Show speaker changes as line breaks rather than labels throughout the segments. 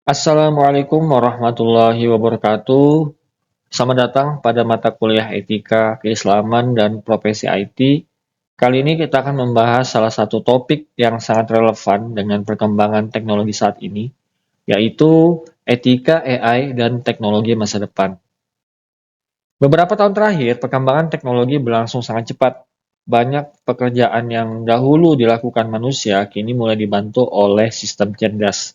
Assalamualaikum warahmatullahi wabarakatuh. Selamat datang pada mata kuliah Etika, Keislaman, dan Profesi IT. Kali ini kita akan membahas salah satu topik yang sangat relevan dengan perkembangan teknologi saat ini, yaitu etika AI dan teknologi masa depan. Beberapa tahun terakhir, perkembangan teknologi berlangsung sangat cepat. Banyak pekerjaan yang dahulu dilakukan manusia kini mulai dibantu oleh sistem cerdas.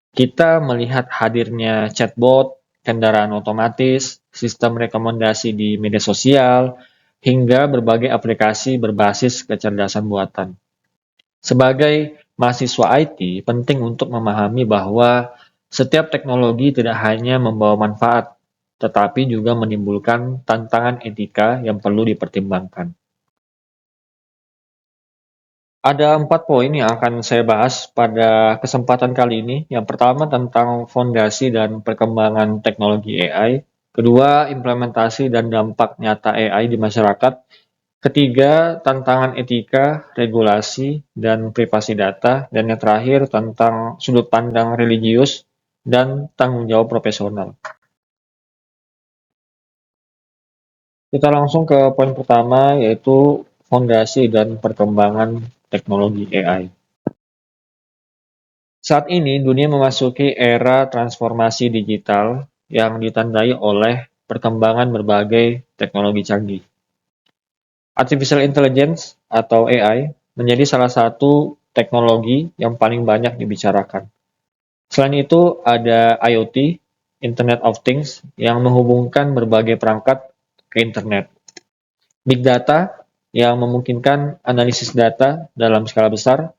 Kita melihat hadirnya chatbot, kendaraan otomatis, sistem rekomendasi di media sosial, hingga berbagai aplikasi berbasis kecerdasan buatan. Sebagai mahasiswa IT, penting untuk memahami bahwa setiap teknologi tidak hanya membawa manfaat, tetapi juga menimbulkan tantangan etika yang perlu dipertimbangkan. Ada 4 poin yang akan saya bahas pada kesempatan kali ini. Yang pertama tentang fondasi dan perkembangan teknologi AI. Kedua, implementasi dan dampak nyata AI di masyarakat. Ketiga, tantangan etika, regulasi, dan privasi data. Dan yang terakhir tentang sudut pandang religius dan tanggung jawab profesional. Kita langsung ke poin pertama, yaitu fondasi dan perkembangan teknologi AI. Saat ini, dunia memasuki era transformasi digital yang ditandai oleh perkembangan berbagai teknologi canggih. Artificial Intelligence atau AI menjadi salah satu teknologi yang paling banyak dibicarakan. Selain itu, ada IoT, Internet of Things, yang menghubungkan berbagai perangkat ke internet. Big Data, yang memungkinkan analisis data dalam skala besar.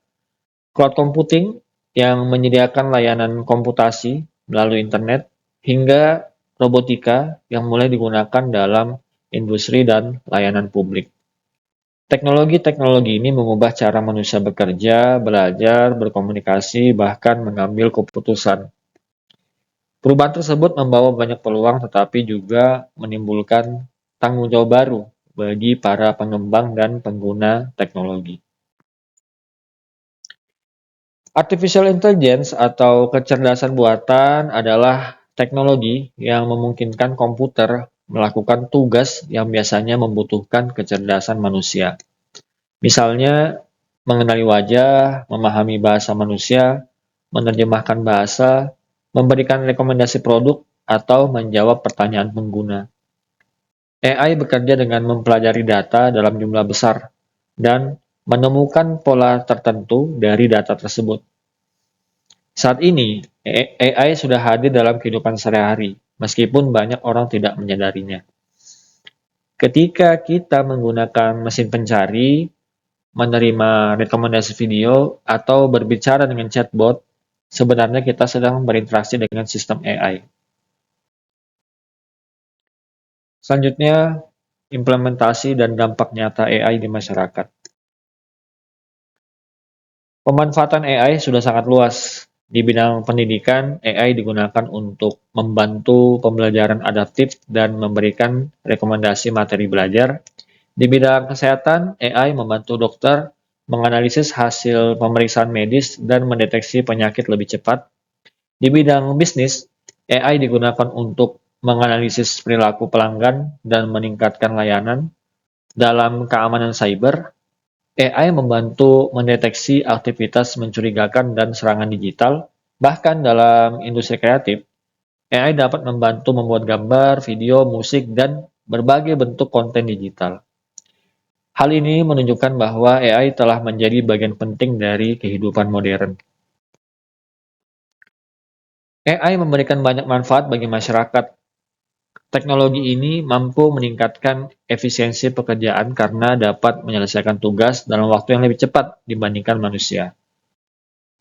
Cloud computing, yang menyediakan layanan komputasi melalui internet, hingga robotika yang mulai digunakan dalam industri dan layanan publik. Teknologi-teknologi ini mengubah cara manusia bekerja, belajar, berkomunikasi, bahkan mengambil keputusan. Perubahan tersebut membawa banyak peluang tetapi juga menimbulkan tanggung jawab baru bagi para pengembang dan pengguna teknologi. Artificial Intelligence atau kecerdasan buatan adalah teknologi yang memungkinkan komputer melakukan tugas yang biasanya membutuhkan kecerdasan manusia. Misalnya, mengenali wajah, memahami bahasa manusia, menerjemahkan bahasa, memberikan rekomendasi produk, atau menjawab pertanyaan pengguna. AI bekerja dengan mempelajari data dalam jumlah besar dan menemukan pola tertentu dari data tersebut. Saat ini, AI sudah hadir dalam kehidupan sehari-hari, meskipun banyak orang tidak menyadarinya. Ketika kita menggunakan mesin pencari, menerima rekomendasi video, atau berbicara dengan chatbot, sebenarnya kita sedang berinteraksi dengan sistem AI. Selanjutnya, implementasi dan dampak nyata AI di masyarakat. Pemanfaatan AI sudah sangat luas. Di bidang pendidikan, AI digunakan untuk membantu pembelajaran adaptif dan memberikan rekomendasi materi belajar. Di bidang kesehatan, AI membantu dokter menganalisis hasil pemeriksaan medis dan mendeteksi penyakit lebih cepat. Di bidang bisnis, AI digunakan untuk menganalisis perilaku pelanggan dan meningkatkan layanan. Dalam keamanan cyber, AI membantu mendeteksi aktivitas mencurigakan dan serangan digital. Bahkan dalam industri kreatif, AI dapat membantu membuat gambar, video, musik, dan berbagai bentuk konten digital. Hal ini menunjukkan bahwa AI telah menjadi bagian penting dari kehidupan modern. AI memberikan banyak manfaat bagi masyarakat. Teknologi ini mampu meningkatkan efisiensi pekerjaan karena dapat menyelesaikan tugas dalam waktu yang lebih cepat dibandingkan manusia.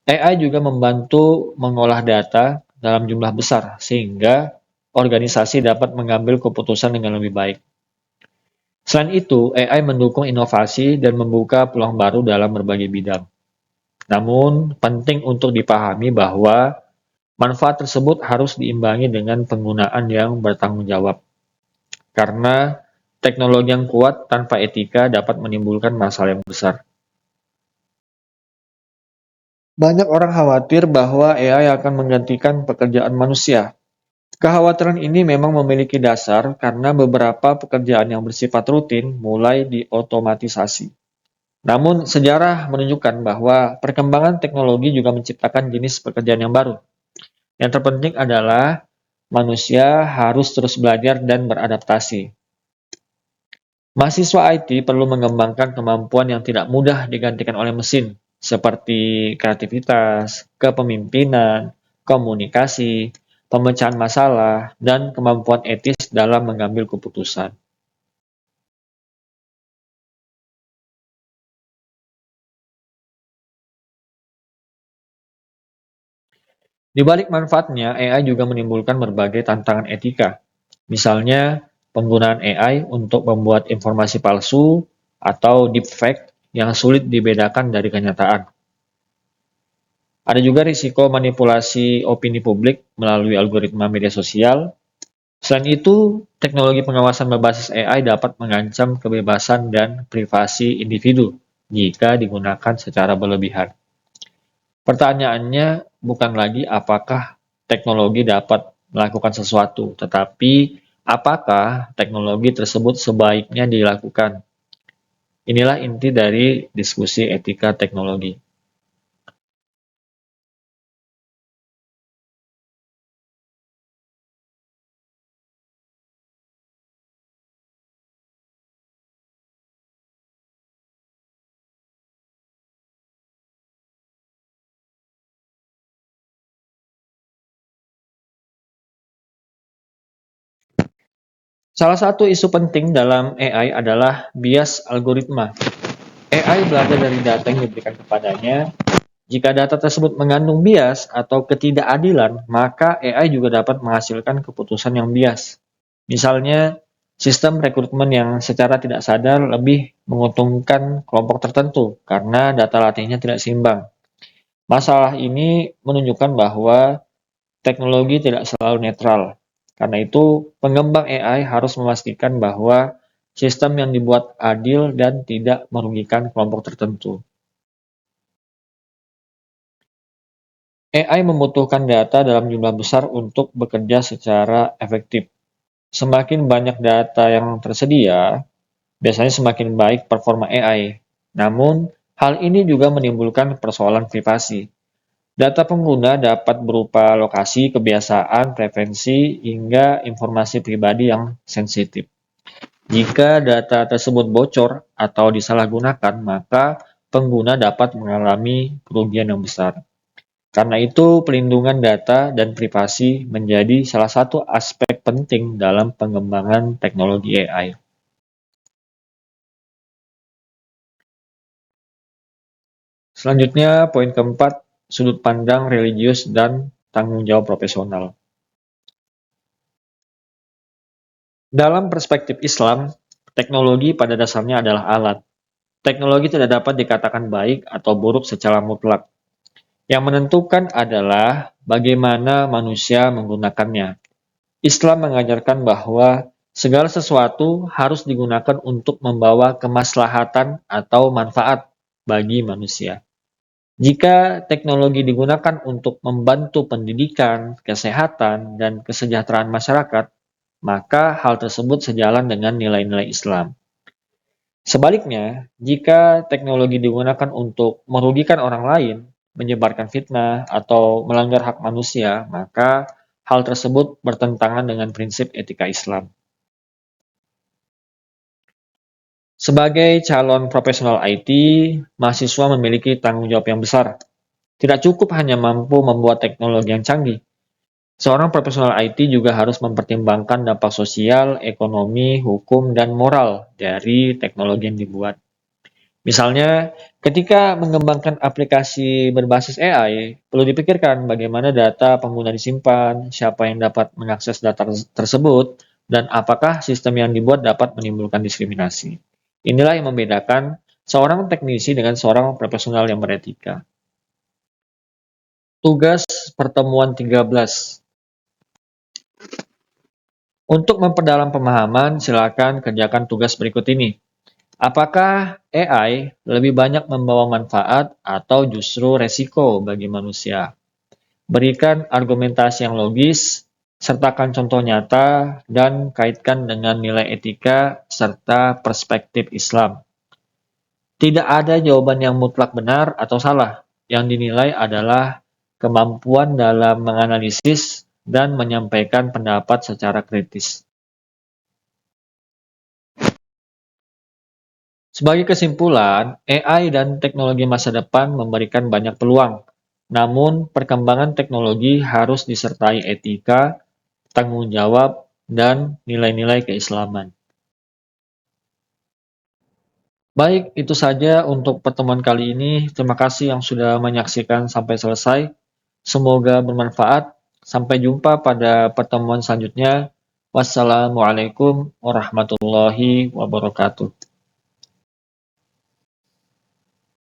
AI juga membantu mengolah data dalam jumlah besar, sehingga organisasi dapat mengambil keputusan dengan lebih baik. Selain itu, AI mendukung inovasi dan membuka peluang baru dalam berbagai bidang. Namun, penting untuk dipahami bahwa manfaat tersebut harus diimbangi dengan penggunaan yang bertanggung jawab. Karena teknologi yang kuat tanpa etika dapat menimbulkan masalah yang besar. Banyak orang khawatir bahwa AI akan menggantikan pekerjaan manusia. Kekhawatiran ini memang memiliki dasar karena beberapa pekerjaan yang bersifat rutin mulai diotomatisasi. Namun, sejarah menunjukkan bahwa perkembangan teknologi juga menciptakan jenis pekerjaan yang baru. Yang terpenting adalah manusia harus terus belajar dan beradaptasi. Mahasiswa IT perlu mengembangkan kemampuan yang tidak mudah digantikan oleh mesin, seperti kreativitas, kepemimpinan, komunikasi, pemecahan masalah, dan kemampuan etis dalam mengambil keputusan. Di balik manfaatnya, AI juga menimbulkan berbagai tantangan etika. Misalnya, penggunaan AI untuk membuat informasi palsu atau deepfake yang sulit dibedakan dari kenyataan. Ada juga risiko manipulasi opini publik melalui algoritma media sosial. Selain itu, teknologi pengawasan berbasis AI dapat mengancam kebebasan dan privasi individu jika digunakan secara berlebihan. Pertanyaannya bukan lagi apakah teknologi dapat melakukan sesuatu, tetapi apakah teknologi tersebut sebaiknya dilakukan. Inilah inti dari diskusi etika teknologi. Salah satu isu penting dalam AI adalah bias algoritma. AI belajar dari data yang diberikan kepadanya. Jika data tersebut mengandung bias atau ketidakadilan, maka AI juga dapat menghasilkan keputusan yang bias. Misalnya, sistem rekrutmen yang secara tidak sadar lebih menguntungkan kelompok tertentu karena data latihnya tidak seimbang. Masalah ini menunjukkan bahwa teknologi tidak selalu netral. Karena itu, pengembang AI harus memastikan bahwa sistem yang dibuat adil dan tidak merugikan kelompok tertentu. AI membutuhkan data dalam jumlah besar untuk bekerja secara efektif. Semakin banyak data yang tersedia, biasanya semakin baik performa AI. Namun, hal ini juga menimbulkan persoalan privasi. Data pengguna dapat berupa lokasi, kebiasaan, preferensi, hingga informasi pribadi yang sensitif. Jika data tersebut bocor atau disalahgunakan, maka pengguna dapat mengalami kerugian yang besar. Karena itu, pelindungan data dan privasi menjadi salah satu aspek penting dalam pengembangan teknologi AI. Selanjutnya, poin keempat, sudut pandang religius dan tanggung jawab profesional. Dalam perspektif Islam, teknologi pada dasarnya adalah alat. Teknologi tidak dapat dikatakan baik atau buruk secara mutlak. Yang menentukan adalah bagaimana manusia menggunakannya. Islam mengajarkan bahwa segala sesuatu harus digunakan untuk membawa kemaslahatan atau manfaat bagi manusia. Jika teknologi digunakan untuk membantu pendidikan, kesehatan, dan kesejahteraan masyarakat, maka hal tersebut sejalan dengan nilai-nilai Islam. Sebaliknya, jika teknologi digunakan untuk merugikan orang lain, menyebarkan fitnah, atau melanggar hak manusia, maka hal tersebut bertentangan dengan prinsip etika Islam. Sebagai calon profesional IT, mahasiswa memiliki tanggung jawab yang besar. Tidak cukup hanya mampu membuat teknologi yang canggih. Seorang profesional IT juga harus mempertimbangkan dampak sosial, ekonomi, hukum, dan moral dari teknologi yang dibuat. Misalnya, ketika mengembangkan aplikasi berbasis AI, perlu dipikirkan bagaimana data pengguna disimpan, siapa yang dapat mengakses data tersebut, dan apakah sistem yang dibuat dapat menimbulkan diskriminasi. Inilah yang membedakan seorang teknisi dengan seorang profesional yang beretika. Tugas pertemuan 13. Untuk memperdalam pemahaman, silakan kerjakan tugas berikut ini. Apakah AI lebih banyak membawa manfaat atau justru resiko bagi manusia? Berikan argumentasi yang logis, sertakan contoh nyata, dan kaitkan dengan nilai etika serta perspektif Islam. Tidak ada jawaban yang mutlak benar atau salah. Yang dinilai adalah kemampuan dalam menganalisis dan menyampaikan pendapat secara kritis. Sebagai kesimpulan, AI dan teknologi masa depan memberikan banyak peluang. Namun, perkembangan teknologi harus disertai etika, tanggung jawab, dan nilai-nilai keislaman. Baik, itu saja untuk pertemuan kali ini. Terima kasih yang sudah menyaksikan sampai selesai. Semoga bermanfaat. Sampai jumpa pada pertemuan selanjutnya. Wassalamualaikum warahmatullahi wabarakatuh.